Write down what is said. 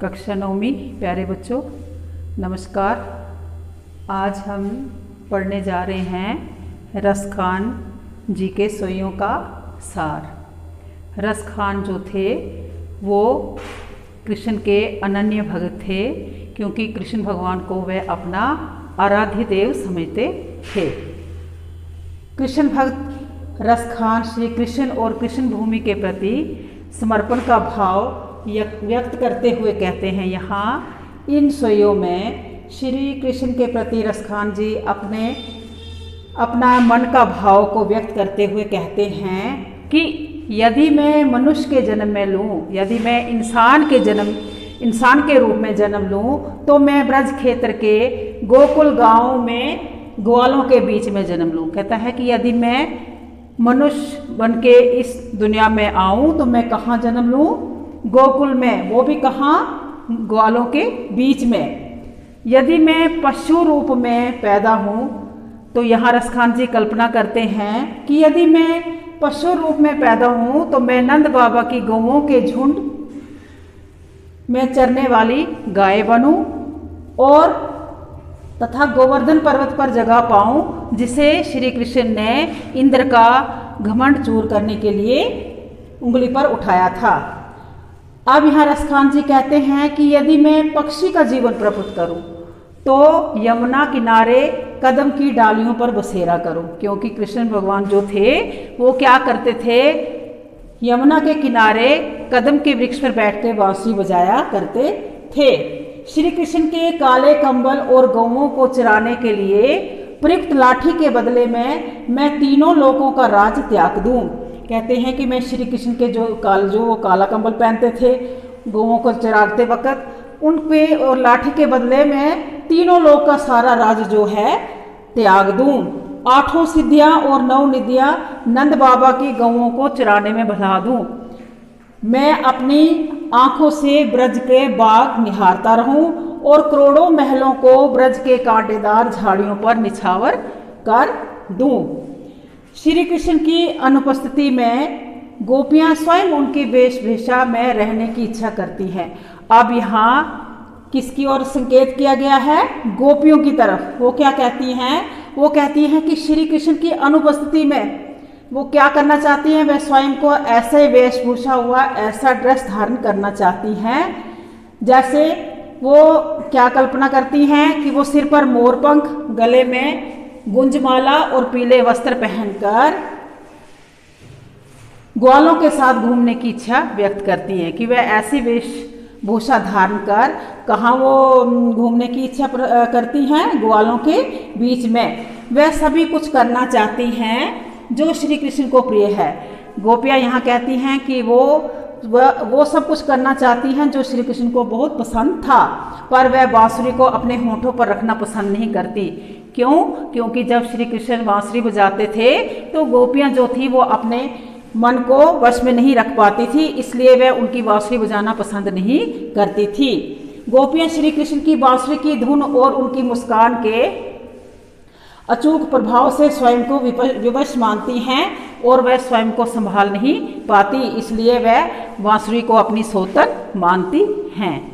कक्षा नौवीं प्यारे बच्चों, नमस्कार। आज हम पढ़ने जा रहे हैं रसखान जी के सोइयों का सार। रसखान जो थे वो कृष्ण के अनन्य भक्त थे, क्योंकि कृष्ण भगवान को वह अपना आराध्य देव समझते थे। कृष्ण भक्त रसखान श्री कृष्ण और कृष्ण भूमि के प्रति समर्पण का भाव व्यक्त करते हुए कहते हैं, यहाँ इन सोइयों में श्री कृष्ण के प्रति रसखान जी अपना मन का भाव को व्यक्त करते हुए कहते हैं कि यदि मैं मनुष्य के जन्म में लूँ, यदि मैं इंसान के रूप में जन्म लूँ, तो मैं ब्रज क्षेत्र के गोकुल गांव में ग्वालों के बीच में जन्म लूँ। कहता है कि यदि मैं मनुष्य बन के इस दुनिया में आऊँ तो मैं कहाँ जन्म लूँ? गोकुल में, वो भी कहाँ? ग्वालों के बीच में। यदि मैं पशु रूप में पैदा हूँ तो यहाँ रसखान जी कल्पना करते हैं कि यदि मैं पशु रूप में पैदा हूँ तो मैं नंद बाबा की गौओं के झुंड में चरने वाली गाय बनूं और तथा गोवर्धन पर्वत पर जगह पाऊं, जिसे श्री कृष्ण ने इंद्र का घमंड चूर करने के लिए उंगली पर उठाया था। अब यहाँ रसखान जी कहते हैं कि यदि मैं पक्षी का जीवन प्रपुत करूं तो यमुना किनारे कदम की डालियों पर बसेरा करूं, क्योंकि कृष्ण भगवान जो थे वो क्या करते थे? यमुना के किनारे कदम के वृक्ष पर बैठ के बांसुरी बजाया करते थे। श्री कृष्ण के काले कंबल और गौओं को चराने के लिए प्रयुक्त लाठी के बदले में मैं तीनों लोगों का राज त्याग दूं। कहते हैं कि मैं श्री कृष्ण के जो वो काला कंबल पहनते थे गौओं को चराते वक्त, उन पे और लाठी के बदले में तीनों लोग का सारा राज जो है त्याग दूं। 8 सिद्धियां और 9 निधियां नंद बाबा की गौओं को चराने में बहा दूं। मैं अपनी आंखों से ब्रज के बाग निहारता रहूं और करोड़ों महलों को ब्रज के कांटेदार झाड़ियों पर निछावर कर दूं। श्री कृष्ण की अनुपस्थिति में गोपियां स्वयं उनकी वेशभूषा में रहने की इच्छा करती हैं। अब यहाँ किसकी ओर संकेत किया गया है? गोपियों की तरफ। वो क्या कहती हैं? वो कहती हैं कि श्री कृष्ण की अनुपस्थिति में वो क्या करना चाहती हैं? वह स्वयं को ऐसे वेशभूषा हुआ ऐसा ड्रेस धारण करना चाहती हैं, जैसे वो क्या कल्पना करती हैं कि वो सिर पर मोरपंख, गले में गुंजमाला और पीले वस्त्र पहनकर ग्वालों के साथ घूमने की इच्छा व्यक्त करती हैं कि वह ऐसी वेशभूषा धारण कर कहाँ वो घूमने की इच्छा करती हैं? ग्वालों के बीच में। वह सभी कुछ करना चाहती हैं जो श्री कृष्ण को प्रिय है। गोपियाँ यहाँ कहती हैं कि वो सब कुछ करना चाहती हैं जो श्री कृष्ण को बहुत पसंद था, पर वह बांसुरी को अपने होठों पर रखना पसंद नहीं करती। क्यों? क्योंकि जब श्री कृष्ण बांसुरी बजाते थे तो गोपियाँ जो थी वो अपने मन को वश में नहीं रख पाती थी, इसलिए वह उनकी बांसुरी बजाना पसंद नहीं करती थी। गोपियाँ श्री कृष्ण की बांसुरी की धुन और उनकी मुस्कान के अचूक प्रभाव से स्वयं को विवश मानती हैं और वह स्वयं को संभाल नहीं पाती, इसलिए वह बांसुरी को अपनी सोतन मानती हैं।